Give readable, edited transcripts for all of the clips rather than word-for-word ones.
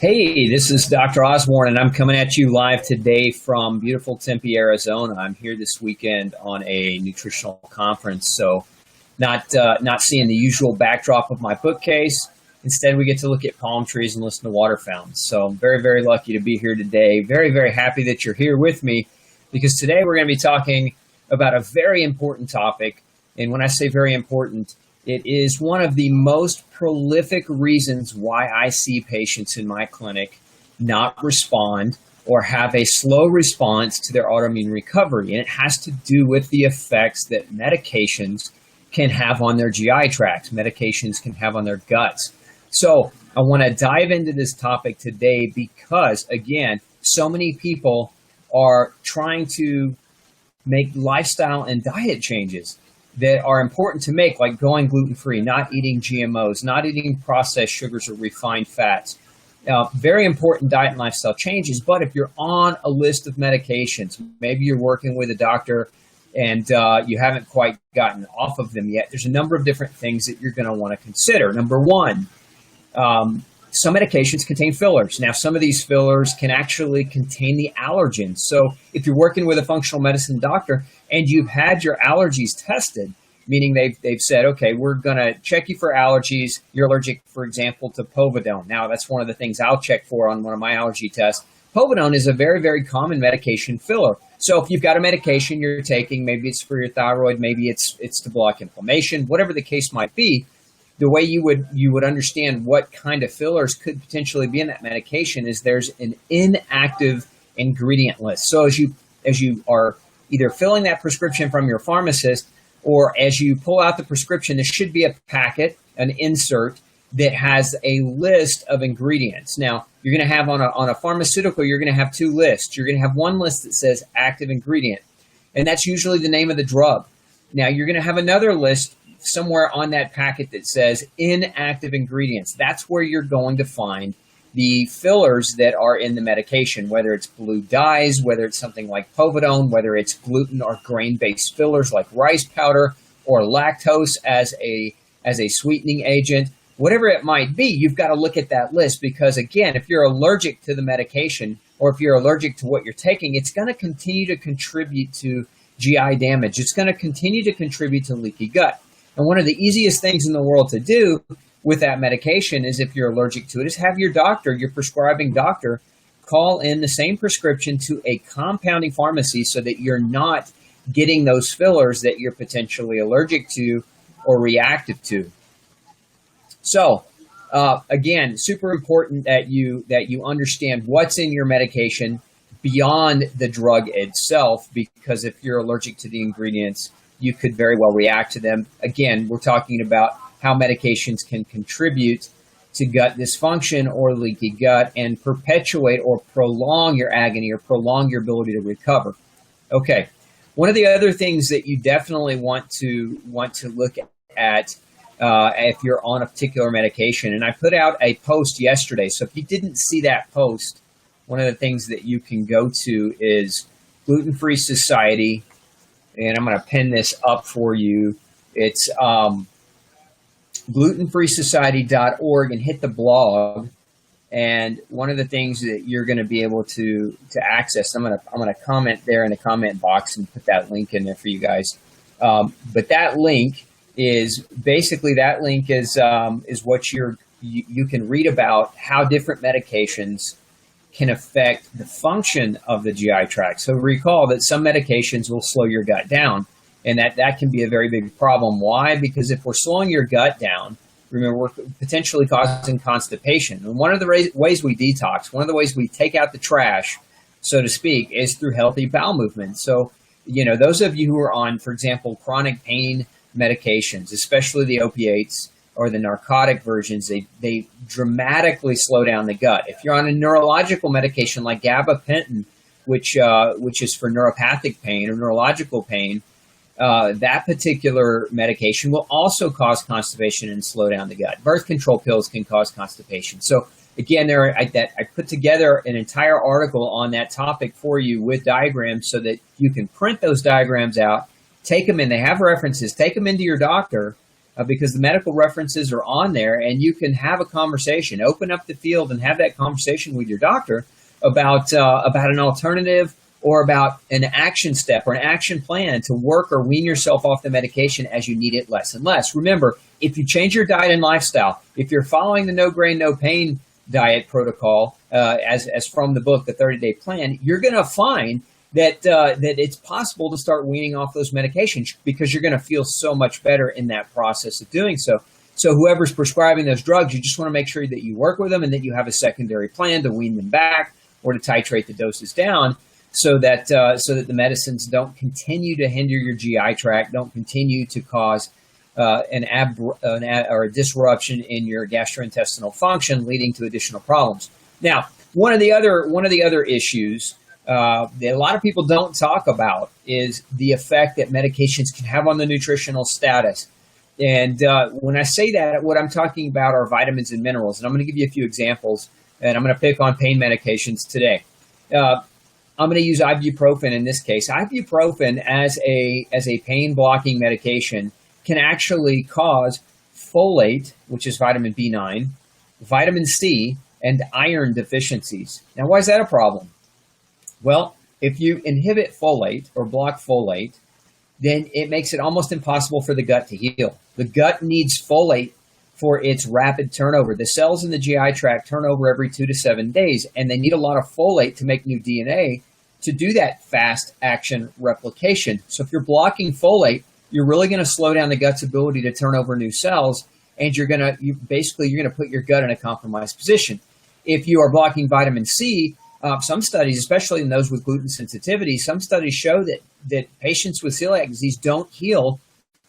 Hey, this is Dr. Osborne, and I'm coming at you live today from beautiful Tempe, Arizona. I'm here this weekend on a nutritional conference, so not seeing the usual backdrop of my bookcase. Instead, we get to look at palm trees and listen to water fountains. So I'm very, very lucky to be here today. Very, very happy that you're here with me, because today we're going to be talking about a very important topic. And when I say very important, it is one of the most prolific reasons why I see patients in my clinic not respond or have a slow response to their autoimmune recovery. And it has to do with the effects that medications can have on their GI tracts, medications can have on their guts. So I want to dive into this topic today because, again, so many people are trying to make lifestyle and diet changes that are important to make, like going gluten-free, not eating GMOs, not eating processed sugars or refined fats. Very important diet and lifestyle changes, but if you're on a list of medications, maybe you're working with a doctor and you haven't quite gotten off of them yet, there's a number of different things that you're going to want to consider. Number one, some medications contain fillers. Now, some of these fillers can actually contain the allergens. So if you're working with a functional medicine doctor and you've had your allergies tested, meaning they've said, okay, we're going to check you for allergies. You're allergic, for example, to povidone. Now, that's one of the things I'll check for on one of my allergy tests. Povidone is a very, very common medication filler. So if you've got a medication you're taking, maybe it's for your thyroid, maybe it's to block inflammation, whatever the case might be, the way you would understand what kind of fillers could potentially be in that medication is there's an inactive ingredient list. So as you are either filling that prescription from your pharmacist, or as you pull out the prescription, there should be a packet, an insert that has a list of ingredients. Now, you're going to have on a pharmaceutical, you're going to have two lists. You're going to have one list that says active ingredient, and that's usually the name of the drug. Now, you're going to have another list somewhere on that packet that says inactive ingredients. That's where you're going to find the fillers that are in the medication, whether it's blue dyes, whether it's something like povidone, whether it's gluten or grain-based fillers like rice powder or lactose as a sweetening agent. Whatever it might be, you've got to look at that list because, again, if you're allergic to the medication or if you're allergic to what you're taking, it's going to continue to contribute to GI damage. It's going to continue to contribute to leaky gut. And one of the easiest things in the world to do with that medication is, if you're allergic to it, is have your doctor, your prescribing doctor, call in the same prescription to a compounding pharmacy so that you're not getting those fillers that you're potentially allergic to or reactive to. So, again, super important that you understand what's in your medication beyond the drug itself, because if you're allergic to the ingredients, you could very well react to them. Again, we're talking about how medications can contribute to gut dysfunction or leaky gut and perpetuate or prolong your agony or prolong your ability to recover. Okay, one of the other things that you definitely want to look at if you're on a particular medication, and I put out a post yesterday, so if you didn't see that post, one of the things that you can go to is Gluten Free Society, and I'm going to pin this up for you. It's glutenfreesociety.org, and hit the blog. And one of the things that you're going to be able to access, I'm going to comment there in the comment box and put that link in there for you guys. But that link is basically what you can read about how different medications can affect the function of the GI tract. So recall that some medications will slow your gut down, and that can be a very big problem. Why? Because if we're slowing your gut down, remember, we're potentially causing constipation. And one of the ways we detox, one of the ways we take out the trash, so to speak, is through healthy bowel movement. So, those of you who are on, for example, chronic pain medications, especially the opiates or the narcotic versions, they dramatically slow down the gut. If you're on a neurological medication like gabapentin, which is for neuropathic pain or neurological pain, that particular medication will also cause constipation and slow down the gut. Birth control pills can cause constipation. So again, I put together an entire article on that topic for you with diagrams so that you can print those diagrams out, take them in. They have references. Take them into your doctor because the medical references are on there, and you can have a conversation, open up the field and have that conversation with your doctor about an alternative or about an action step or an action plan to work or wean yourself off the medication as you need it less and less. Remember, if you change your diet and lifestyle, if you're following the no grain, no pain diet protocol, as from the book, The 30-Day Plan, you're going to find that it's possible to start weaning off those medications because you're going to feel so much better in that process of doing so. So whoever's prescribing those drugs, you just want to make sure that you work with them and that you have a secondary plan to wean them back or to titrate the doses down so that the medicines don't continue to hinder your GI tract, don't continue to cause or a disruption in your gastrointestinal function, leading to additional problems. Now, one of the other issues that a lot of people don't talk about is the effect that medications can have on the nutritional status. And when I say that, what I'm talking about are vitamins and minerals. And I'm going to give you a few examples, and I'm going to pick on pain medications today. I'm going to use ibuprofen in this case. Ibuprofen as a pain blocking medication can actually cause folate, which is vitamin B9, vitamin C, and iron deficiencies. Now, why is that a problem? Well, if you inhibit folate or block folate, then it makes it almost impossible for the gut to heal. The gut needs folate for its rapid turnover. The cells in the GI tract turn over every 2 to 7 days, and they need a lot of folate to make new DNA to do that fast action replication. So if you're blocking folate, you're really going to slow down the gut's ability to turn over new cells, and you're going to put your gut in a compromised position. If you are blocking vitamin C, some studies, especially in those with gluten sensitivity, some studies show that patients with celiac disease don't heal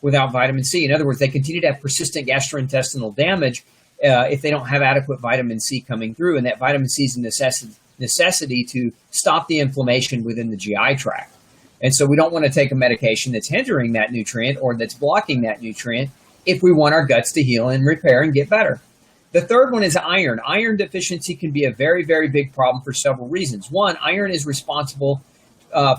without vitamin C. In other words, they continue to have persistent gastrointestinal damage if they don't have adequate vitamin C coming through, and that vitamin C is a necessity to stop the inflammation within the GI tract. And so we don't want to take a medication that's hindering that nutrient or that's blocking that nutrient if we want our guts to heal and repair and get better. The third one is iron. Iron deficiency can be a very, very big problem for several reasons. One, iron is responsible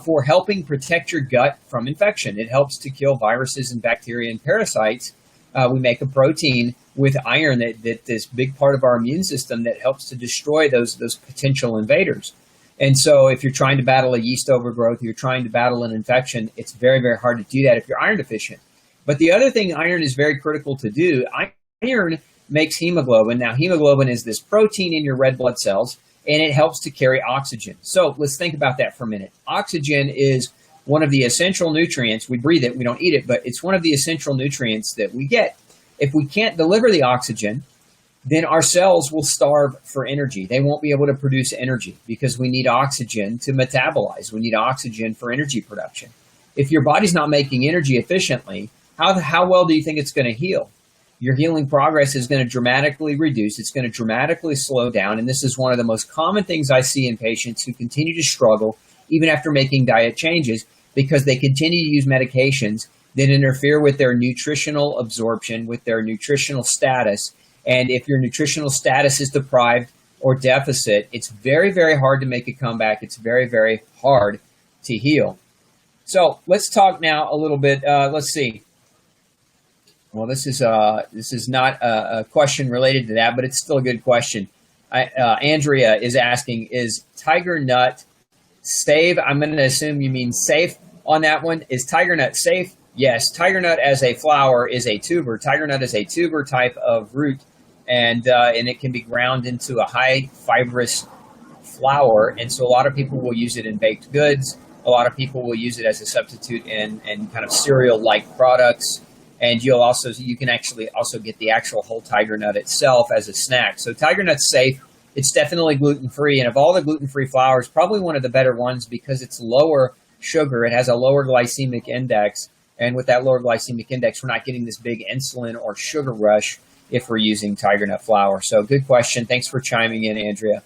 for helping protect your gut from infection. It helps to kill viruses and bacteria and parasites. We make a protein with iron that is a big part of our immune system that helps to destroy those potential invaders. And so if you're trying to battle a yeast overgrowth, you're trying to battle an infection, it's very, very hard to do that if you're iron deficient. But the other thing iron is very critical to do, iron makes hemoglobin. Now, hemoglobin is this protein in your red blood cells, and it helps to carry oxygen. So let's think about that for a minute. Oxygen is one of the essential nutrients. We breathe it, we don't eat it, but it's one of the essential nutrients that we get. If we can't deliver the oxygen, then our cells will starve for energy. They won't be able to produce energy because we need oxygen to metabolize. We need oxygen for energy production. If your body's not making energy efficiently, how well do you think it's going to heal? Your healing progress is going to dramatically reduce. It's going to dramatically slow down. And this is one of the most common things I see in patients who continue to struggle even after making diet changes because they continue to use medications that interfere with their nutritional absorption, with their nutritional status. And if your nutritional status is deprived or deficit, it's very, very hard to make a comeback. It's very, very hard to heal. So let's talk now a little bit. Let's see. Well, this is not a question related to that, but it's still a good question. Andrea is asking, is tiger nut safe? I'm going to assume you mean safe on that one. Is tiger nut safe? Yes. Tiger nut as a flower is a tuber. Tiger nut is a tuber type of root, and it can be ground into a high fibrous flour. And so a lot of people will use it in baked goods. A lot of people will use it as a substitute in kind of cereal-like products. And you can actually also get the actual whole tiger nut itself as a snack. So tiger nut's safe. It's definitely gluten-free. And of all the gluten-free flours, probably one of the better ones because it's lower sugar. It has a lower glycemic index. And with that lower glycemic index, we're not getting this big insulin or sugar rush if we're using tiger nut flour. So good question. Thanks for chiming in, Andrea.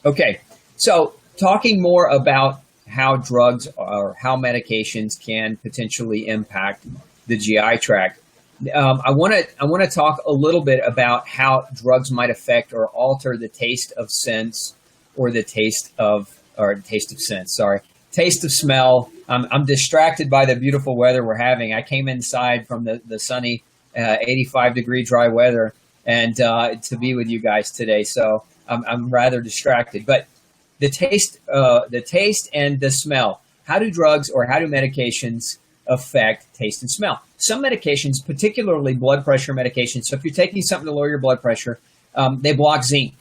Okay, so talking more about how drugs or how medications can potentially impact the GI tract. I want to talk a little bit about how drugs might affect or alter the taste of sense or the taste of sense. taste of smell. I'm distracted by the beautiful weather we're having. I came inside from the sunny 85-degree dry weather and to be with you guys today. So I'm rather distracted. But the taste and the smell. How do drugs or how do medications affect taste and smell? Some medications, particularly blood pressure medications, so if you're taking something to lower your blood pressure, they block zinc.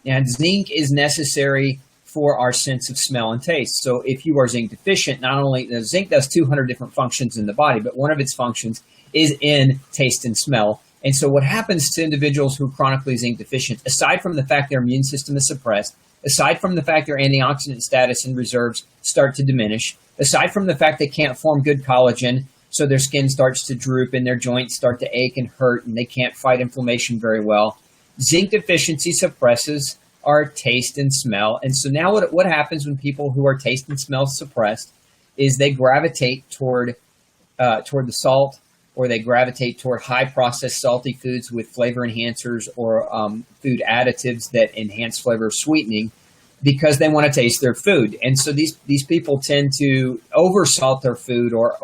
And zinc is necessary for our sense of smell and taste. So if you are zinc deficient, not only zinc does 200 different functions in the body, but one of its functions is in taste and smell. And so what happens to individuals who are chronically zinc deficient, aside from the fact their immune system is suppressed, aside from the fact their antioxidant status and reserves start to diminish, aside from the fact they can't form good collagen, so their skin starts to droop and their joints start to ache and hurt and they can't fight inflammation very well, zinc deficiency suppresses our taste and smell. And so now what happens when people who are taste and smell suppressed is they gravitate toward the salt, or they gravitate toward high processed salty foods with flavor enhancers or food additives that enhance flavor sweetening, because they want to taste their food. And so these people tend to over salt their food or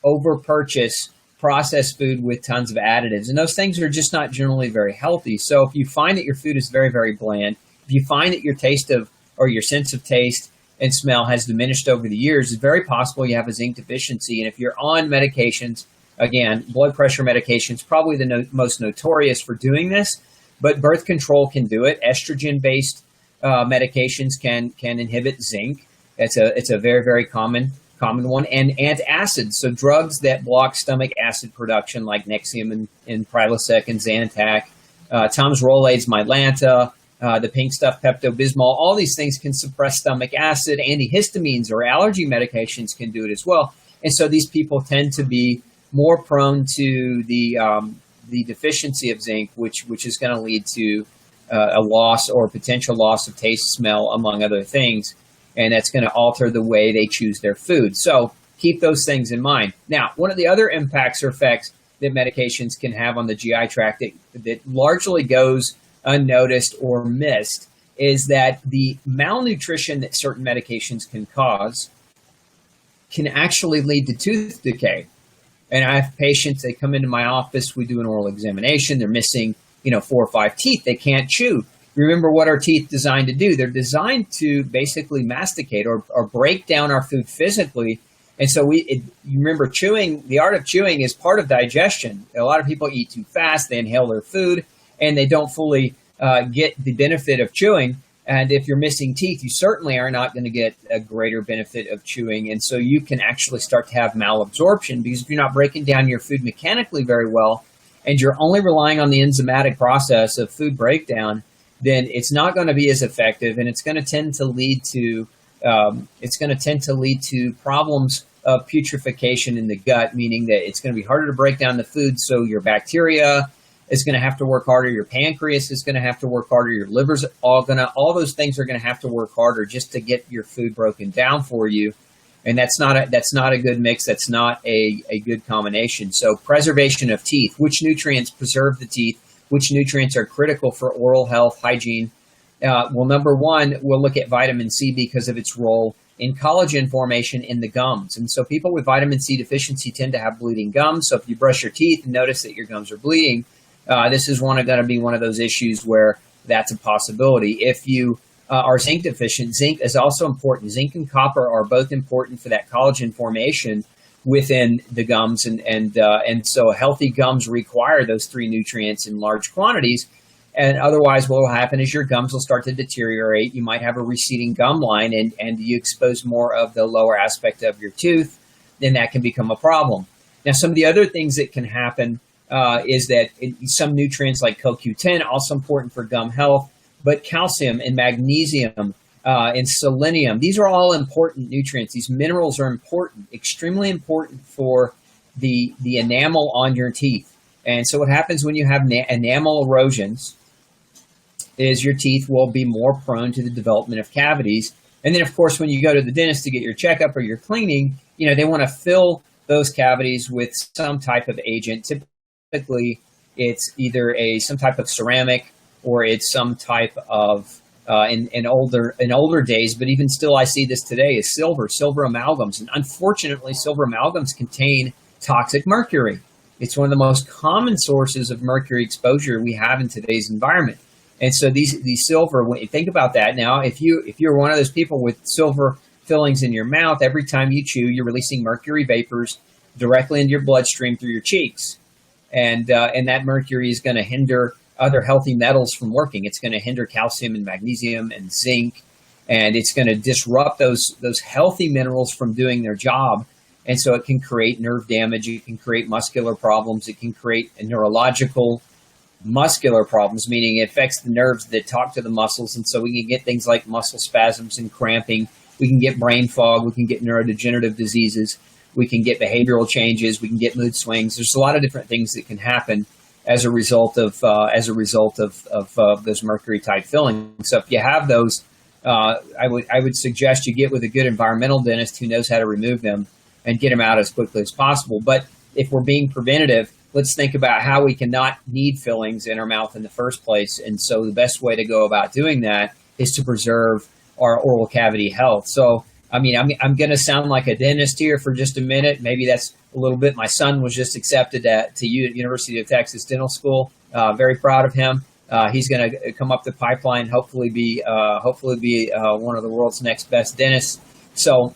over purchase processed food with tons of additives. And those things are just not generally very healthy. So if you find that your food is very, very bland, if you find that your taste of or your sense of taste and smell has diminished over the years, it's very possible you have a zinc deficiency. And if you're on medications, again, blood pressure medications, probably the most notorious for doing this, but birth control can do it. Estrogen-based medications can inhibit zinc. It's a very, very common one. And antacids, so drugs that block stomach acid production like Nexium and Prilosec and Zantac, Tums, Rolaids, Mylanta, the pink stuff, Pepto-Bismol, all these things can suppress stomach acid. Antihistamines or allergy medications can do it as well. And so these people tend to be more prone to the deficiency of zinc, which is going to lead to a loss or potential loss of taste, smell, among other things. And that's going to alter the way they choose their food. So keep those things in mind. Now, one of the other impacts or effects that medications can have on the GI tract that largely goes unnoticed or missed is that the malnutrition that certain medications can cause can actually lead to tooth decay. And I have patients, they come into my office, we do an oral examination, they're missing, 4 or 5 teeth, they can't chew. Remember what our teeth designed to do. They're designed to basically masticate or break down our food physically. And so you remember chewing, the art of chewing is part of digestion. A lot of people eat too fast, they inhale their food, and they don't fully get the benefit of chewing. And if you're missing teeth, you certainly are not going to get a greater benefit of chewing. And so you can actually start to have malabsorption, because if you're not breaking down your food mechanically very well, and you're only relying on the enzymatic process of food breakdown, then it's not going to be as effective, and it's going to tend to lead to problems of putrefaction in the gut, meaning that it's going to be harder to break down the food. So your bacteria is going to have to work harder. Your pancreas is going to have to work harder. Your liver's all those things are going to have to work harder just to get your food broken down for you. And that's not a good mix. That's not a good combination. So preservation of teeth, which nutrients preserve the teeth, which nutrients are critical for oral health, hygiene. Well, number one, we'll look at vitamin C because of its role in collagen formation in the gums. And so people with vitamin C deficiency tend to have bleeding gums. So if you brush your teeth and notice that your gums are bleeding, this is going to be one of those issues where that's a possibility. If you are zinc deficient, zinc is also important. Zinc and copper are both important for that collagen formation within the gums, and so healthy gums require those 3 nutrients in large quantities. And otherwise, what will happen is your gums will start to deteriorate. You might have a receding gum line, and you expose more of the lower aspect of your tooth, then that can become a problem. Now, some of the other things that can happen is that some nutrients like CoQ10 also important for gum health, but calcium and magnesium and selenium, these are all important nutrients. These minerals are important, extremely important for the enamel on your teeth. And so what happens when you have enamel erosions is your teeth will be more prone to the development of cavities. And then, of course, when you go to the dentist to get your checkup or your cleaning, they want to fill those cavities with some type of agent. Typically, it's either some type of ceramic or it's some type of in older days, but even still, I see this today is silver amalgams, and unfortunately, silver amalgams contain toxic mercury. It's one of the most common sources of mercury exposure we have in today's environment. And so these silver, when you think about that now, if you're one of those people with silver fillings in your mouth, every time you chew, you're releasing mercury vapors directly into your bloodstream through your cheeks, and that mercury is going to hinder other healthy metals from working. It's going to hinder calcium and magnesium and zinc, and it's going to disrupt those healthy minerals from doing their job. And so it can create nerve damage. It can create muscular problems. It can create neurological muscular problems, meaning it affects the nerves that talk to the muscles. And so we can get things like muscle spasms and cramping. We can get brain fog. We can get neurodegenerative diseases. We can get behavioral changes. We can get mood swings. There's a lot of different things that can happen as a result of those mercury type fillings. So if you have those, I would suggest you get with a good environmental dentist who knows how to remove them and get them out as quickly as possible. But if we're being preventative, let's think about how we can not need fillings in our mouth in the first place. And so the best way to go about doing that is to preserve our oral cavity health. So, I mean, I'm going to sound like a dentist here for just a minute. Maybe that's a little bit. My son was just accepted to University of Texas Dental School. Very proud of him. He's going to come up the pipeline, hopefully be one of the world's next best dentists. So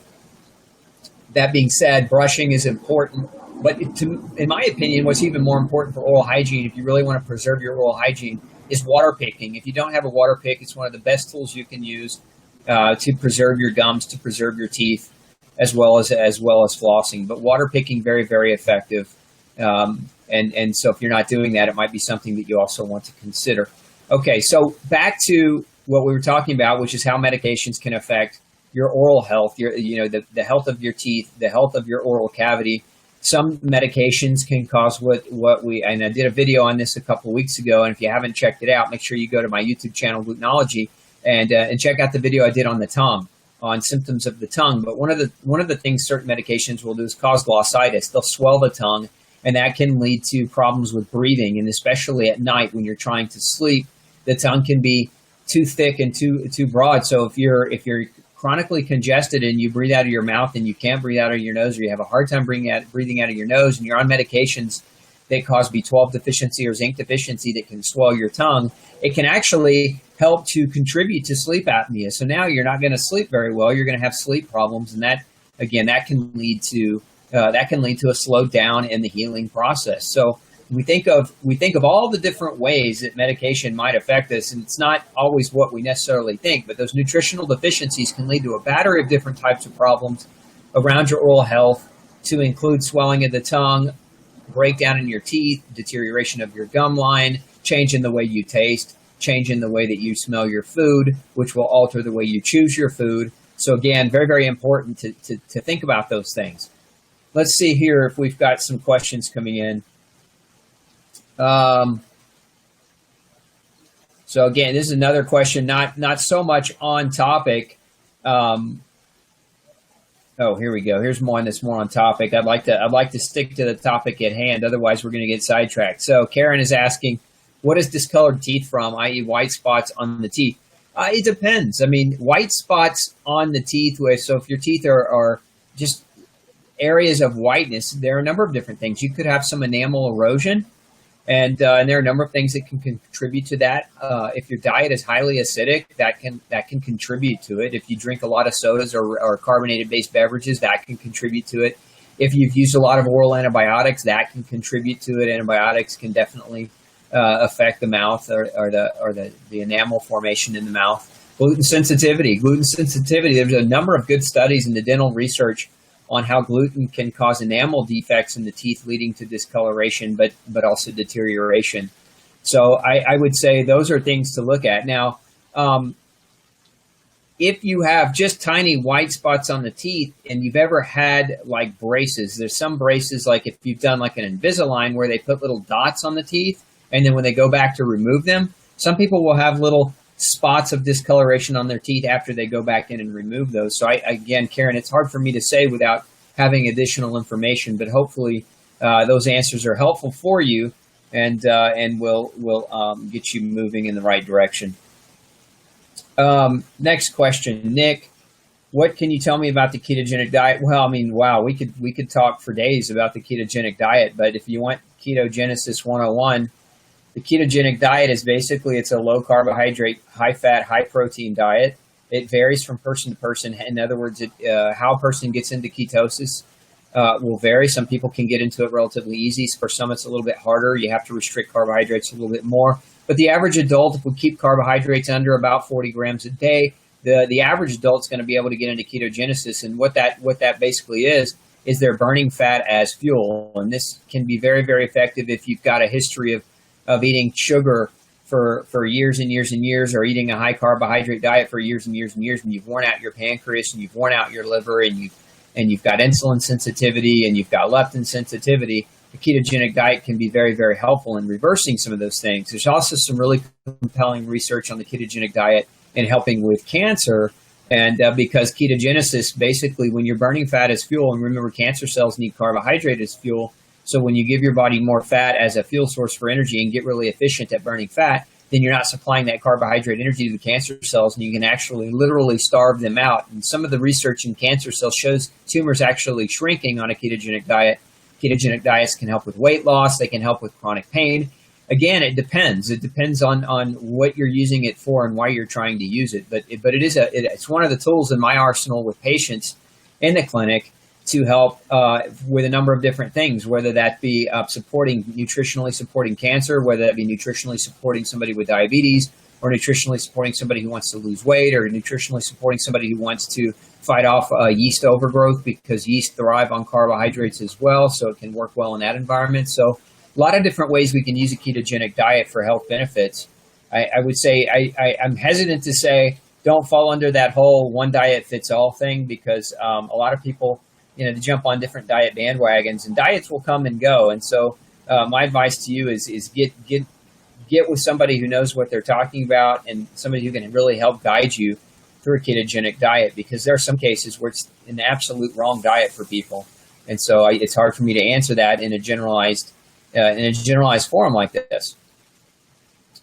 that being said, brushing is important. But in my opinion, what's even more important for oral hygiene, if you really want to preserve your oral hygiene, is water picking. If you don't have a water pick, it's one of the best tools you can use to preserve your gums, to preserve your teeth, as well as flossing. But water picking, very, very effective. And so if you're not doing that, it might be something that you also want to consider. Okay, so back to what we were talking about, which is how medications can affect your oral health, the health of your teeth, the health of your oral cavity. Some medications can cause and I did a video on this a couple of weeks ago, and if you haven't checked it out, make sure you go to my YouTube channel, Glutenology, and check out the video I did on the tongue, on symptoms of the tongue. But one of the things certain medications will do is cause glossitis. They'll swell the tongue, and that can lead to problems with breathing, and especially at night when you're trying to sleep, the tongue can be too thick and too broad. So if you're chronically congested and you breathe out of your mouth and you can't breathe out of your nose, or you have a hard time breathing out of your nose, and you're on medications that cause B12 deficiency or zinc deficiency that can swell your tongue, it can actually help to contribute to sleep apnea. So now you're not going to sleep very well. You're going to have sleep problems, and that can lead to a slowdown in the healing process. So we think of all the different ways that medication might affect us, and it's not always what we necessarily think, but those nutritional deficiencies can lead to a battery of different types of problems around your oral health, to include swelling of the tongue, breakdown in your teeth, deterioration of your gum line, change in the way you taste, change in the way that you smell your food, which will alter the way you choose your food. So again, very, very important to think about those things. Let's see here if we've got some questions coming in. So again, this is another question, not so much on topic. Oh, here we go. Here's one that's more on topic. I'd like to stick to the topic at hand. Otherwise, we're going to get sidetracked. So Karen is asking, what is discolored teeth from, i.e. white spots on the teeth? It depends. I mean, white spots on the teeth, so if your teeth are just areas of whiteness, there are a number of different things. You could have some enamel erosion. And there are a number of things that can contribute to that. If your diet is highly acidic, that can contribute to it. If you drink a lot of sodas or carbonated-based beverages, that can contribute to it. If you've used a lot of oral antibiotics, that can contribute to it. Antibiotics can definitely affect the mouth or the enamel formation in the mouth. Gluten sensitivity. There's a number of good studies in the dental research on how gluten can cause enamel defects in the teeth, leading to discoloration, but also deterioration. So I would say those are things to look at. Now, if you have just tiny white spots on the teeth and you've ever had like braces, there's some braces, like if you've done like an Invisalign where they put little dots on the teeth, and then when they go back to remove them, some people will have little spots of discoloration on their teeth after they go back in and remove those. So again, Karen, it's hard for me to say without having additional information, but hopefully those answers are helpful for you and will get you moving in the right direction. Next question, Nick. What can you tell me about the ketogenic diet? Well, I mean, wow, we could talk for days about the ketogenic diet, but if you want Ketogenesis 101, the ketogenic diet is basically it's a low carbohydrate, high fat, high protein diet. It varies from person to person. In other words, how a person gets into ketosis will vary. Some people can get into it relatively easy. For some, it's a little bit harder. You have to restrict carbohydrates a little bit more. But the average adult, if we keep carbohydrates under about 40 grams a day, the average adult's going to be able to get into ketogenesis. And what that basically is they're burning fat as fuel. And this can be very, very effective if you've got a history of eating sugar for years and years and years, or eating a high carbohydrate diet for years and years and years, and you've worn out your pancreas and you've worn out your liver, and you've got insulin sensitivity and you've got leptin sensitivity. The ketogenic diet can be very, very helpful in reversing some of those things. There's also some really compelling research on the ketogenic diet in helping with cancer. And because ketogenesis, basically, when you're burning fat as fuel, and remember, cancer cells need carbohydrate as fuel. So when you give your body more fat as a fuel source for energy and get really efficient at burning fat, then you're not supplying that carbohydrate energy to the cancer cells, and you can actually literally starve them out. And some of the research in cancer cells shows tumors actually shrinking on a ketogenic diet. Ketogenic diets can help with weight loss. They can help with chronic pain. Again, it depends. It depends on what you're using it for and why you're trying to use it. But it's one of the tools in my arsenal with patients in the clinic to help with a number of different things, whether that be nutritionally supporting cancer, whether that be nutritionally supporting somebody with diabetes, or nutritionally supporting somebody who wants to lose weight, or nutritionally supporting somebody who wants to fight off yeast overgrowth, because yeast thrive on carbohydrates as well, so it can work well in that environment. So a lot of different ways we can use a ketogenic diet for health benefits. I would say I'm hesitant to say don't fall under that whole one diet fits all thing, because a lot of people, to jump on different diet bandwagons, and diets will come and go. And so my advice to you is get with somebody who knows what they're talking about, and somebody who can really help guide you through a ketogenic diet, because there are some cases where it's an absolute wrong diet for people. And so it's hard for me to answer that in a generalized forum like this.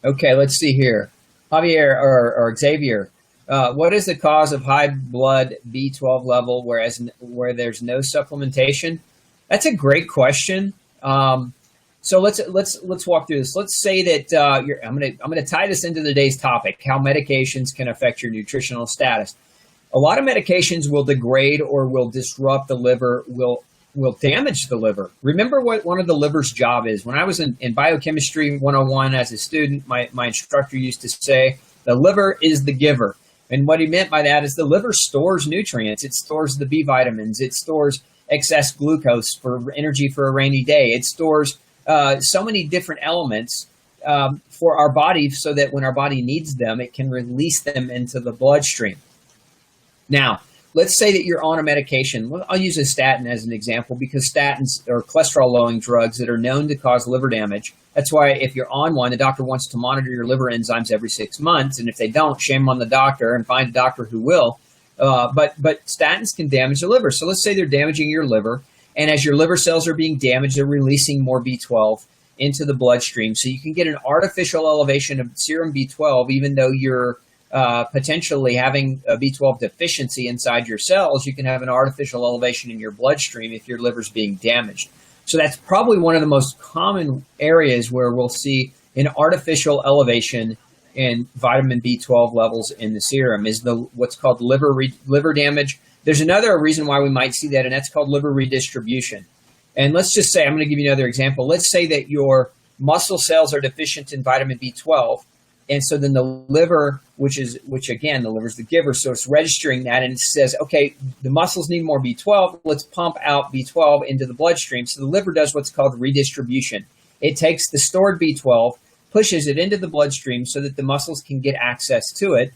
Okay, let's see here. Javier or Xavier, what is the cause of high blood B12 level where there's no supplementation? That's a great question. So let's walk through this. Let's say that I'm gonna tie this into today's topic: how medications can affect your nutritional status. A lot of medications will degrade or will disrupt the liver, will damage the liver. Remember what one of the liver's job is. When I was in biochemistry 101 as a student, my instructor used to say, the liver is the giver. And what he meant by that is the liver stores nutrients. It stores the B vitamins. It stores excess glucose for energy for a rainy day. It stores so many different elements for our body, so that when our body needs them, it can release them into the bloodstream. Now, let's say that you're on a medication. Well, I'll use a statin as an example, because statins are cholesterol-lowering drugs that are known to cause liver damage. That's why if you're on one, the doctor wants to monitor your liver enzymes every 6 months. And if they don't, shame on the doctor and find a doctor who will. But statins can damage the liver. So let's say they're damaging your liver. And as your liver cells are being damaged, they're releasing more B12 into the bloodstream. So you can get an artificial elevation of serum B12, even though you're potentially having a B12 deficiency inside your cells. You can have an artificial elevation in your bloodstream if your liver's being damaged. So that's probably one of the most common areas where we'll see an artificial elevation in vitamin B12 levels in the serum, is what's called liver damage. There's another reason why we might see that, and that's called liver redistribution. And let's just say, I'm going to give you another example. Let's say that your muscle cells are deficient in vitamin B12. And so then the liver, which again, the liver's the giver, so it's registering that, and it says, okay, the muscles need more B12, let's pump out B12 into the bloodstream. So the liver does what's called redistribution. It takes the stored B12, pushes it into the bloodstream so that the muscles can get access to it.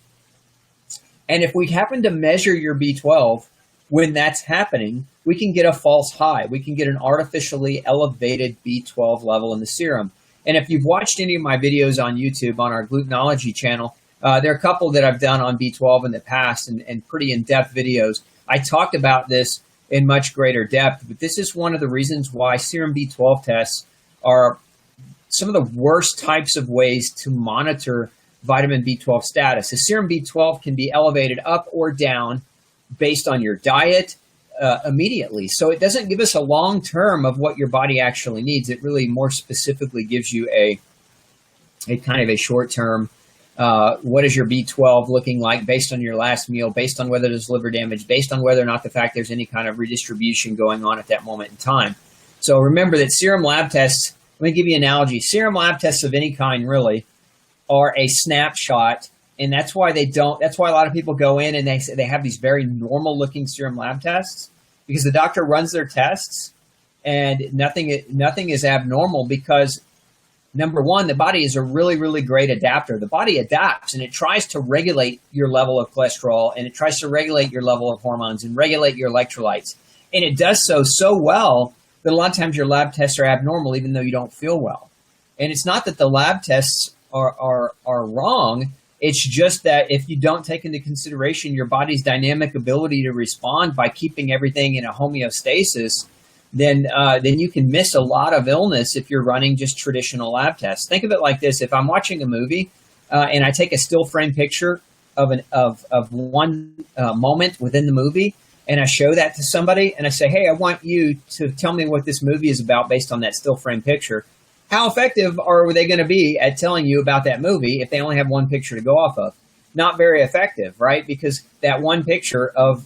And if we happen to measure your B12 when that's happening, we can get a false high. We can get an artificially elevated B12 level in the serum. And if you've watched any of my videos on YouTube on our Glutenology channel, there are a couple that I've done on B12 in the past, and pretty in-depth videos. I talked about this in much greater depth, but this is one of the reasons why serum B12 tests are some of the worst types of ways to monitor vitamin B12 status. The serum B12 can be elevated up or down based on your diet immediately. So it doesn't give us a long term of what your body actually needs. It really more specifically gives you a kind of a short term. What is your B12 looking like based on your last meal, based on whether there's liver damage, based on whether or not the fact there's any kind of redistribution going on at that moment in time. So remember that serum lab tests, let me give you an analogy. Serum lab tests of any kind really are a snapshot, and that's why that's why a lot of people go in and they have these very normal looking serum lab tests, because the doctor runs their tests and nothing is abnormal, because number one, the body is a really, really great adapter. The body adapts and it tries to regulate your level of cholesterol, and it tries to regulate your level of hormones and regulate your electrolytes. And it does so well that a lot of times your lab tests are abnormal even though you don't feel well. And it's not that the lab tests are wrong. It's just that if you don't take into consideration your body's dynamic ability to respond by keeping everything in a homeostasis, then you can miss a lot of illness if you're running just traditional lab tests. Think of it like this: if I'm watching a movie and I take a still frame picture of one moment within the movie, and I show that to somebody, and I say, "Hey, I want you to tell me what this movie is about based on that still frame picture." How effective are they going to be at telling you about that movie if they only have one picture to go off of? Not very effective, right? Because that one picture of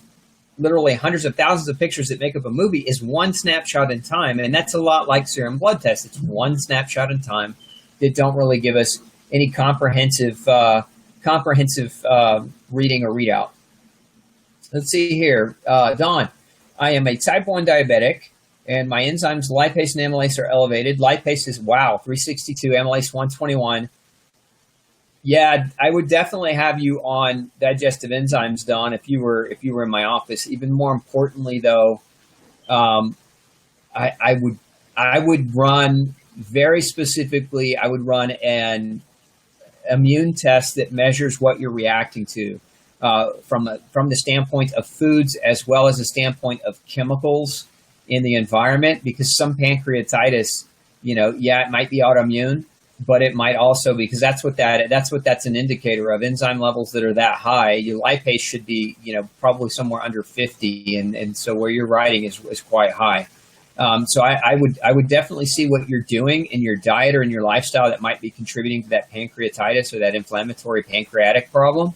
literally hundreds of thousands of pictures that make up a movie is one snapshot in time. And that's a lot like serum blood tests. It's one snapshot in time that don't really give us any comprehensive reading or readout. Let's see here. Don, I am a type 1 diabetic, and my enzymes lipase and amylase are elevated. Lipase is, 362, amylase 121. Yeah, I would definitely have you on digestive enzymes, Don, if you were in my office. Even more importantly, though, I would run very specifically. I would run an immune test that measures what you're reacting to from the standpoint of foods as well as the standpoint of chemicals in the environment, because some pancreatitis, it might be autoimmune, but it might also be, because that's what that's an indicator of, enzyme levels that are that high. Your lipase should be, probably somewhere under 50, and so where you're riding is quite high. So I would definitely see what you're doing in your diet or in your lifestyle that might be contributing to that pancreatitis or that inflammatory pancreatic problem.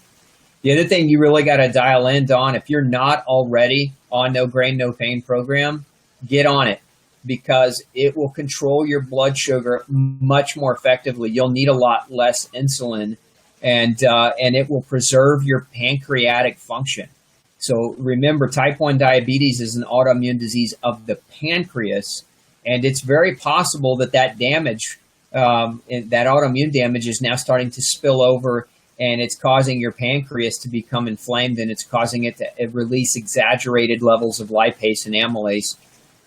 The other thing you really got to dial in, Don, if you're not already on No Grain, No Pain program, get on it, because it will control your blood sugar much more effectively. You'll need a lot less insulin, and it will preserve your pancreatic function. So remember, type 1 diabetes is an autoimmune disease of the pancreas, and it's very possible that damage, that autoimmune damage, is now starting to spill over, and it's causing your pancreas to become inflamed, and it's causing it to release exaggerated levels of lipase and amylase,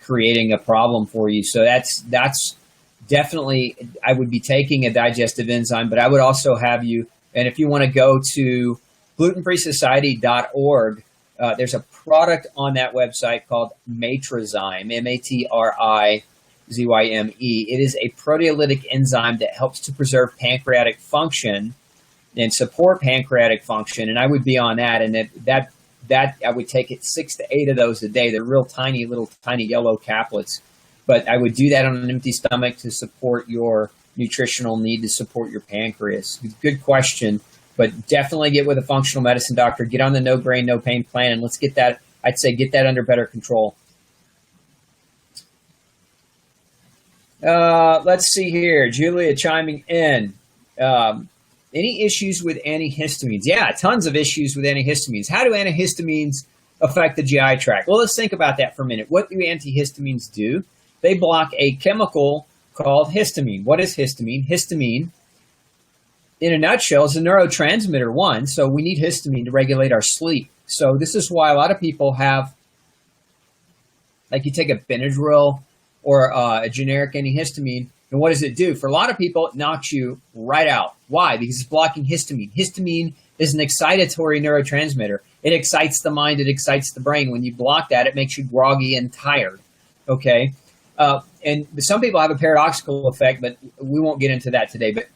creating a problem for you. So that's definitely, I would be taking a digestive enzyme, but I would also have you, and if you want to go to glutenfreesociety.org, there's a product on that website called Matrizyme, Matrizyme. It is a proteolytic enzyme that helps to preserve pancreatic function and support pancreatic function, and I would be on that, and that I would take it 6 to 8 of those a day. They're real tiny yellow caplets, but I would do that on an empty stomach to support your nutritional need, to support your pancreas. Good question, but definitely get with a functional medicine doctor. Get on the No Grain, No Pain plan, and let's get that under better control. Let's see here. Julia chiming in. Any issues with antihistamines? Yeah, tons of issues with antihistamines. How do antihistamines affect the GI tract? Well, let's think about that for a minute. What do antihistamines do? They block a chemical called histamine. What is histamine? Histamine, in a nutshell, is a neurotransmitter one, so we need histamine to regulate our sleep. So this is why a lot of people have, like, you take a Benadryl or a generic antihistamine, and what does it do? For a lot of people, it knocks you right out. Why? Because it's blocking histamine. Histamine is an excitatory neurotransmitter. It excites the mind. It excites the brain. When you block that, it makes you groggy and tired. Okay? And some people have a paradoxical effect, but we won't get into that today. But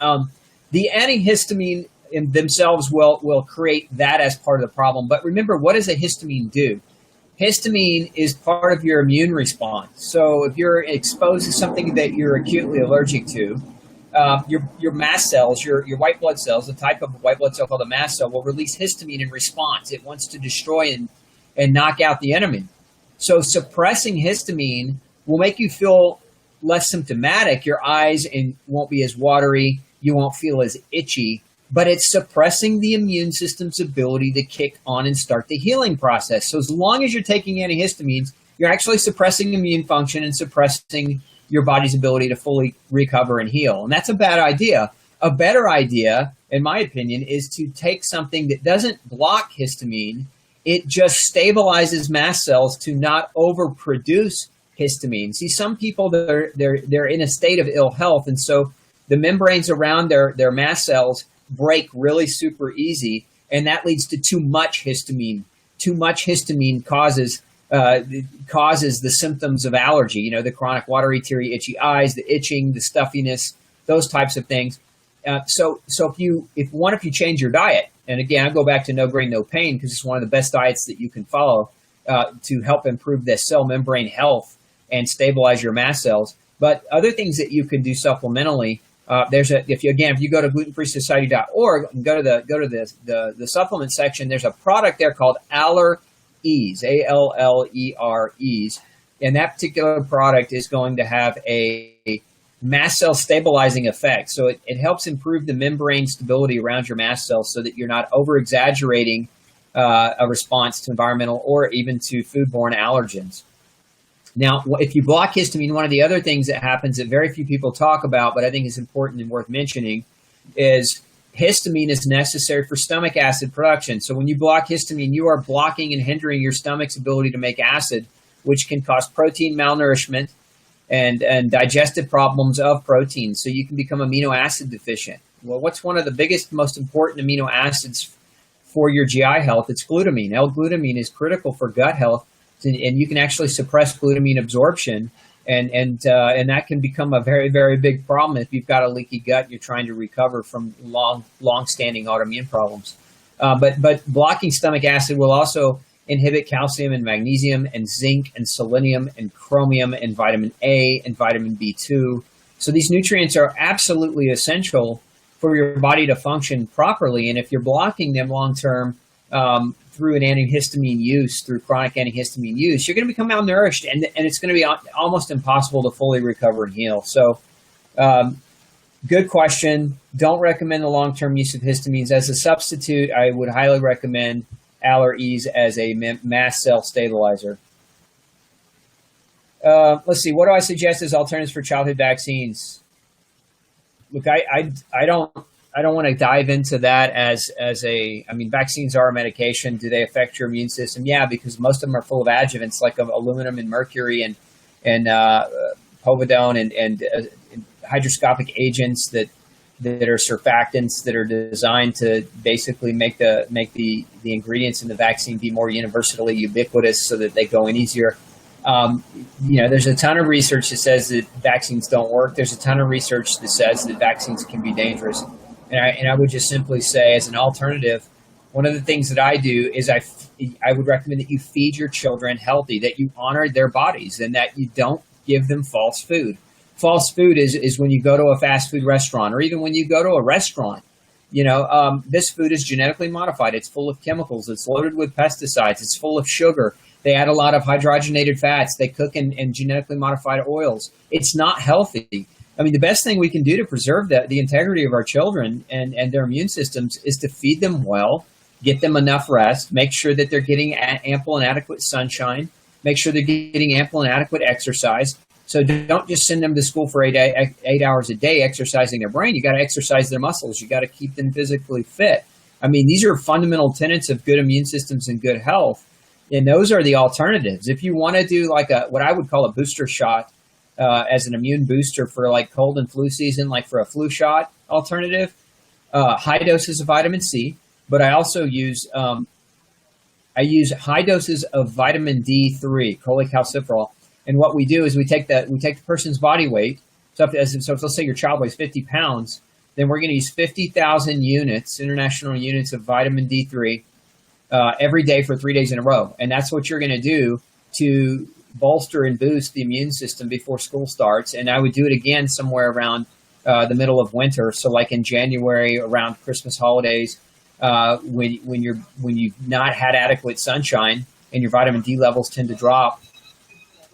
the antihistamine in themselves will create that as part of the problem. But remember, what does a histamine do? Histamine is part of your immune response. So if you're exposed to something that you're acutely allergic to, your mast cells, your white blood cells, the type of white blood cell called a mast cell, will release histamine in response. It wants to destroy and knock out the enemy. So suppressing histamine will make you feel less symptomatic. Your eyes won't be as watery. You won't feel as itchy. But it's suppressing the immune system's ability to kick on and start the healing process. So as long as you're taking antihistamines, you're actually suppressing immune function and suppressing your body's ability to fully recover and heal. And that's a bad idea. A better idea, in my opinion, is to take something that doesn't block histamine. It just stabilizes mast cells to not overproduce histamine. See, some people, they're in a state of ill health, and so the membranes around their mast cells break really super easy, and that leads to too much histamine. Too much histamine causes the symptoms of allergy, the chronic watery, teary, itchy eyes, the itching, the stuffiness, those types of things. So if you change your diet, and again, I go back to No Grain, No Pain because it's one of the best diets that you can follow to help improve the cell membrane health and stabilize your mast cells. But other things that you can do supplementally, if you go to glutenfreesociety.org and go to the supplement section, there's a product there called Allerease, Alleres, and that particular product is going to have a mast cell stabilizing effect. So it helps improve the membrane stability around your mast cells so that you're not over exaggerating a response to environmental or even to foodborne allergens. Now, if you block histamine, one of the other things that happens that very few people talk about, but I think is important and worth mentioning, is histamine is necessary for stomach acid production. So when you block histamine, you are blocking and hindering your stomach's ability to make acid, which can cause protein malnourishment and digestive problems of protein. So you can become amino acid deficient. Well, what's one of the biggest, most important amino acids for your GI health? It's glutamine. L-glutamine is critical for gut health. And you can actually suppress glutamine absorption, and that can become a very, very big problem if you've got a leaky gut. You're trying to recover from long-standing autoimmune problems. But blocking stomach acid will also inhibit calcium and magnesium and zinc and selenium and chromium and vitamin A and vitamin B2. So these nutrients are absolutely essential for your body to function properly. And if you're blocking them long-term, through an antihistamine use, through chronic antihistamine use, you're going to become malnourished, and it's going to be almost impossible to fully recover and heal. So good question. Don't recommend the long-term use of histamines. As a substitute, I would highly recommend Allerease as a mast cell stabilizer. Let's see. What do I suggest as alternatives for childhood vaccines? Look, I don't want to dive into that vaccines are a medication. Do they affect your immune system? Yeah, because most of them are full of adjuvants like aluminum and mercury and povidone and hydroscopic agents that are surfactants that are designed to basically make the ingredients in the vaccine be more universally ubiquitous so that they go in easier. There's a ton of research that says that vaccines don't work. There's a ton of research that says that vaccines can be dangerous. And I would just simply say, as an alternative, one of the things that I do is I would recommend that you feed your children healthy, that you honor their bodies, and that you don't give them false food. False food is when you go to a fast food restaurant, or even when you go to a restaurant. This food is genetically modified. It's full of chemicals. It's loaded with pesticides. It's full of sugar. They add a lot of hydrogenated fats. They cook in genetically modified oils. It's not healthy. I mean, the best thing we can do to preserve the integrity of our children and their immune systems is to feed them well, get them enough rest, make sure that they're getting ample and adequate sunshine, make sure they're getting ample and adequate exercise. So don't just send them to school for 8 hours a day exercising their brain. You got to exercise their muscles. You got to keep them physically fit. I mean, these are fundamental tenets of good immune systems and good health, and those are the alternatives. If you want to do like what I would call a booster shot, as an immune booster for like cold and flu season, like for a flu shot alternative, high doses of vitamin C, but I also use high doses of vitamin D3, cholecalciferol. And what we do is we take the person's body weight. So if let's say your child weighs 50 pounds, then we're going to use 50,000 units, international units of vitamin D3 every day for 3 days in a row. And that's what you're going to do to bolster and boost the immune system before school starts. And I would do it again somewhere around the middle of winter. So like in January, around Christmas holidays, when you've not had adequate sunshine and your vitamin D levels tend to drop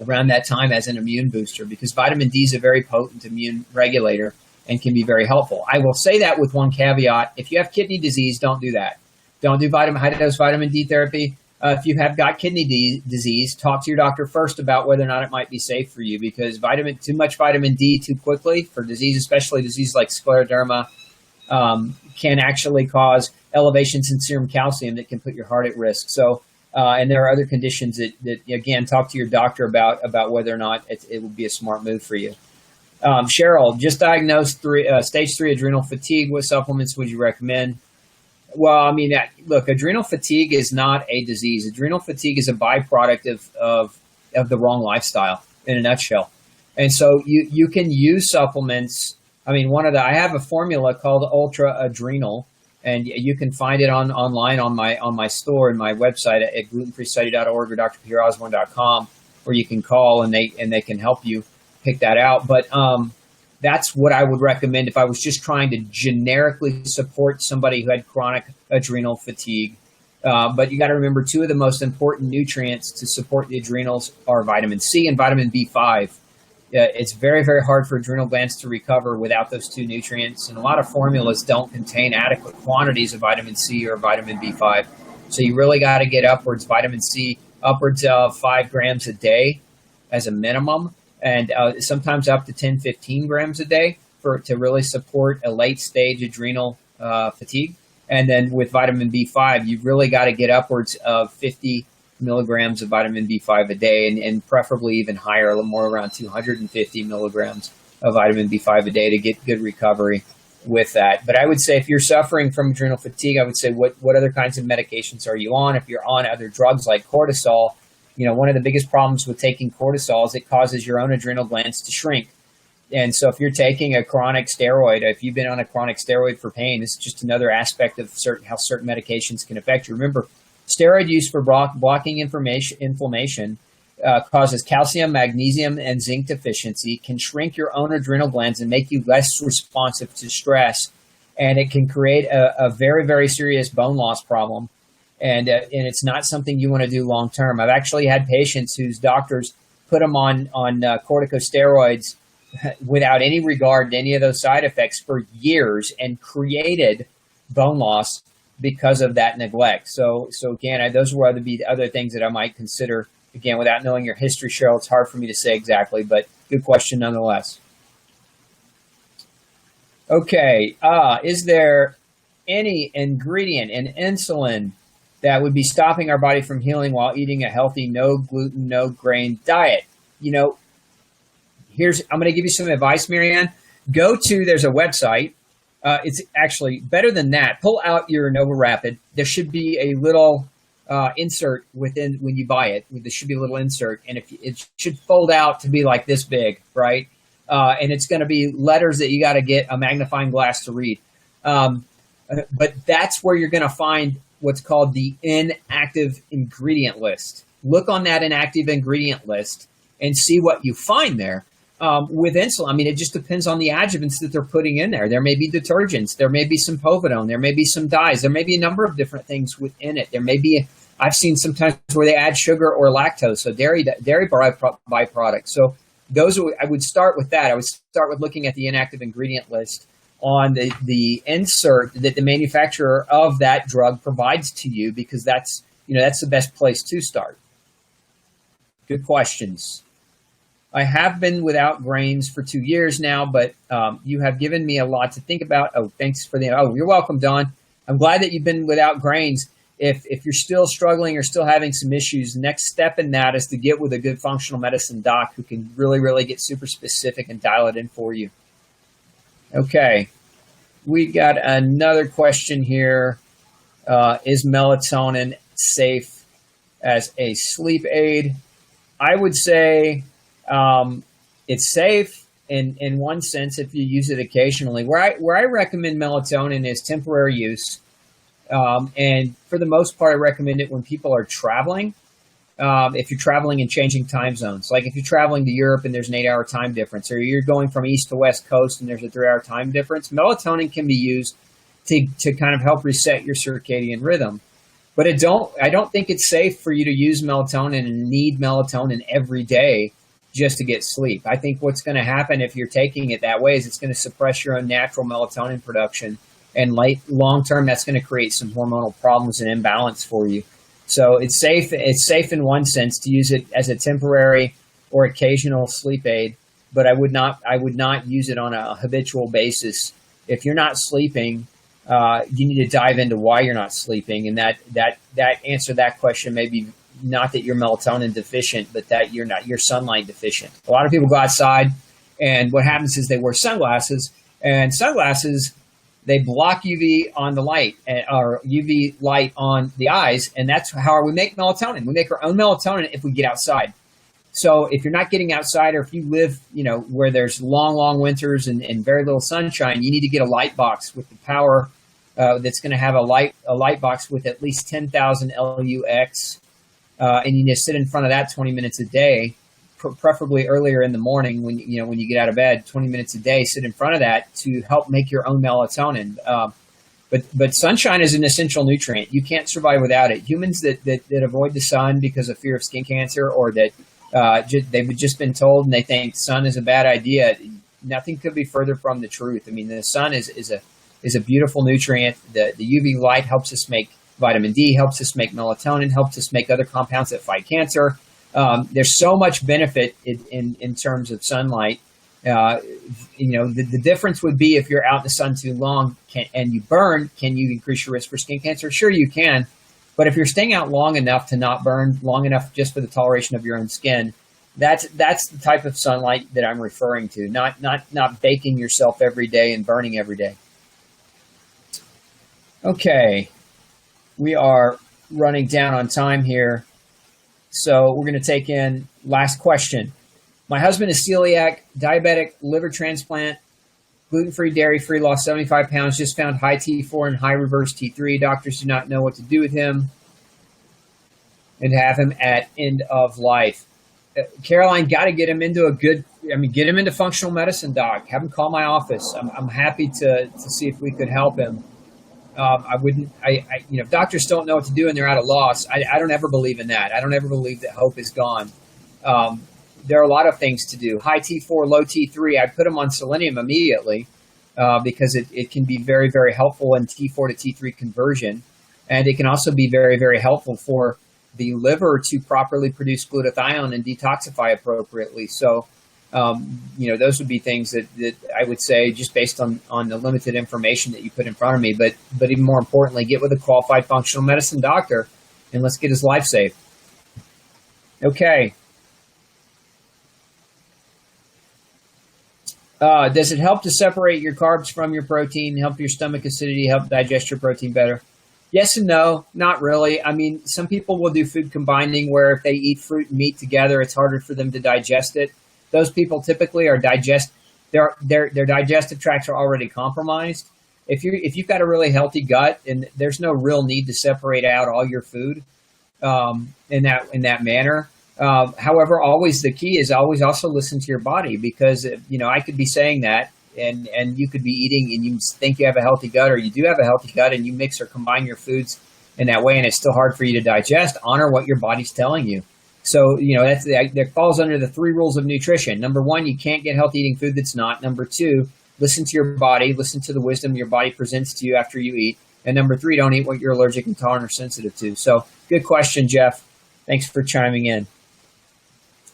around that time as an immune booster, because vitamin D is a very potent immune regulator and can be very helpful. I will say that with one caveat. If you have kidney disease, don't do that. Don't do high-dose vitamin D therapy. If you have got kidney disease, talk to your doctor first about whether or not it might be safe for you, because too much vitamin D too quickly for disease, especially disease like scleroderma, can actually cause elevations in serum calcium that can put your heart at risk. So, and there are other conditions that again, talk to your doctor about whether or not it would be a smart move for you. Cheryl, just diagnosed stage 3 adrenal fatigue. What supplements would you recommend? Well, I mean, look, adrenal fatigue is not a disease. Adrenal fatigue is a byproduct of the wrong lifestyle in a nutshell. And so you can use supplements. I mean, I have a formula called Ultra Adrenal, and you can find it online on my store and my website at glutenfreestudy.org or drpeterosborne.com, or you can call and they can help you pick that out. But that's what I would recommend if I was just trying to generically support somebody who had chronic adrenal fatigue. But you got to remember, two of the most important nutrients to support the adrenals are vitamin C and vitamin B5. It's very, very hard for adrenal glands to recover without those two nutrients. And a lot of formulas don't contain adequate quantities of vitamin C or vitamin B5. So you really got to get vitamin C, upwards of 5 grams a day as a minimum, and sometimes up to 10, 15 grams a day to really support a late stage adrenal fatigue. And then with vitamin B5, you've really got to get upwards of 50 milligrams of vitamin B5 a day, and preferably even higher, a little more around 250 milligrams of vitamin B5 a day to get good recovery with that. But I would say if you're suffering from adrenal fatigue, I would say what other kinds of medications are you on? If you're on other drugs like cortisol, one of the biggest problems with taking cortisol is it causes your own adrenal glands to shrink. And so if you're taking a chronic steroid, if you've been on a chronic steroid for pain, it's just another aspect of how certain medications can affect you. Remember, steroid use for blocking inflammation causes calcium, magnesium, and zinc deficiency, can shrink your own adrenal glands and make you less responsive to stress. And it can create a very, very serious bone loss problem. And it's not something you want to do long term. I've actually had patients whose doctors put them on corticosteroids without any regard to any of those side effects for years, and created bone loss because of that neglect. So again, those were the other things that I might consider. Again, without knowing your history, Cheryl, it's hard for me to say exactly, but good question nonetheless. Okay, is there any ingredient in insulin that would be stopping our body from healing while eating a healthy, no gluten, no grain diet? I'm going to give you some advice, Marianne. There's a website. It's actually better than that. Pull out your Nova Rapid. There should be a little insert when you buy it. There should be a little insert, and it should fold out to be like this big, right? And it's going to be letters that you got to get a magnifying glass to read. But that's where you're going to find what's called the inactive ingredient list. Look on that inactive ingredient list and see what you find there. With insulin, I mean, it just depends on the adjuvants that they're putting in there. There may be detergents. There may be some povidone. There may be some dyes. There may be a number of different things within it. There may be, I've seen sometimes where they add sugar or lactose, so dairy byproducts. So I would start with that. I would start with looking at the inactive ingredient list on the insert that the manufacturer of that drug provides to you, because that's the best place to start. Good questions. I have been without grains for 2 years now, but you have given me a lot to think about. Oh, thanks for you're welcome, Don. I'm glad that you've been without grains. If you're still struggling or still having some issues, the next step in that is to get with a good functional medicine doc who can really, really get super specific and dial it in for you. Okay, we got another question here. Is melatonin safe as a sleep aid? I would say it's safe. in one sense if you use it occasionally. Where I recommend melatonin is temporary use, and for the most part, I recommend it when people are traveling. If you're traveling and changing time zones, like if you're traveling to Europe and there's an 8-hour time difference, or you're going from east to west coast and there's a 3-hour time difference, melatonin can be used to kind of help reset your circadian rhythm. But I don't think it's safe for you to use melatonin and need melatonin every day just to get sleep. I think what's going to happen if you're taking it that way is it's going to suppress your own natural melatonin production, and long term that's going to create some hormonal problems and imbalance for you. So it's safe. It's safe in one sense to use it as a temporary or occasional sleep aid, but I would not use it on a habitual basis. If you're not sleeping, you need to dive into why you're not sleeping, and that answer that question may be not that you're melatonin deficient, but that you're sunlight deficient. A lot of people go outside, and what happens is they wear sunglasses, and sunglasses, they block UV on the light, or UV light on the eyes, and that's how we make melatonin. We make our own melatonin if we get outside. So if you're not getting outside, or if you live, where there's long winters and very little sunshine, you need to get a light box with the power that's going to have a light box with at least 10,000 LUX, and you need to sit in front of that 20 minutes a day, preferably earlier in the morning when you get out of bed. 20 minutes a day, sit in front of that to help make your own melatonin. But sunshine is an essential nutrient. You can't survive without it. Humans that avoid the sun because of fear of skin cancer, or that they've just been told and they think sun is a bad idea, nothing could be further from the truth. I mean, the sun is a beautiful nutrient. The UV light helps us make vitamin D, helps us make melatonin, helps us make other compounds that fight cancer. There's so much benefit in terms of sunlight. The difference would be if you're out in the sun too long and you burn, can you increase your risk for skin cancer? Sure, you can. But if you're staying out long enough to not burn, long enough just for the toleration of your own skin, that's the type of sunlight that I'm referring to, not baking yourself every day and burning every day. Okay, we are running down on time here, so we're going to take in last question. My husband is celiac, diabetic, liver transplant, gluten-free, dairy-free, lost 75 pounds, just found high T4 and high reverse T3. Doctors do not know what to do with him and have him at end of life. Caroline, got to get him into get him into functional medicine, doc. Have him call my office. I'm happy to see if we could help him. Doctors don't know what to do and they're at a loss. I don't ever believe in that. I don't ever believe that hope is gone. There are a lot of things to do. High T4, low T3, I put him on selenium immediately because it can be very, very helpful in T4 to T3 conversion. And it can also be very, very helpful for the liver to properly produce glutathione and detoxify appropriately. So, those would be things that I would say, just based on the limited information that you put in front of me. But even more importantly, get with a qualified functional medicine doctor and let's get his life saved. Okay. Does it help to separate your carbs from your protein, help your stomach acidity, help digest your protein better? Yes and no, not really. I mean, some people will do food combining where if they eat fruit and meat together, it's harder for them to digest it. Those people typically are their digestive tracts are already compromised. If you've got a really healthy gut, and there's no real need to separate out all your food in that manner. However, always the key is always also listen to your body, because I could be saying that and you could be eating and you think you have a healthy gut, or you do have a healthy gut, and you mix or combine your foods in that way and it's still hard for you to digest. Honor what your body's telling you. So, that falls under the 3 rules of nutrition. Number 1, you can't get healthy eating food that's not. Number 2, listen to your body, listen to the wisdom your body presents to you after you eat. And number 3, don't eat what you're allergic, intolerant, or sensitive to. So good question, Jeff. Thanks for chiming in.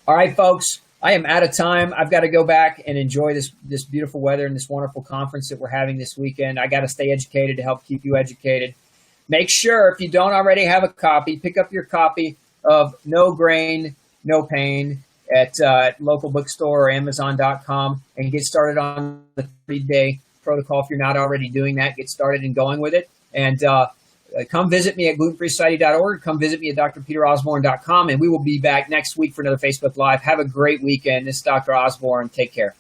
All right, folks, I am out of time. I've got to go back and enjoy this beautiful weather and this wonderful conference that we're having this weekend. I got to stay educated to help keep you educated. Make sure, if you don't already have a copy, pick up your copy of No Grain, No Pain at local bookstore or Amazon.com and get started on the 3-day protocol. If you're not already doing that, get started and going with it. And come visit me at glutenfreesociety.org. Come visit me at drpeterosborne.com, and we will be back next week for another Facebook Live. Have a great weekend. This is Dr. Osborne. Take care.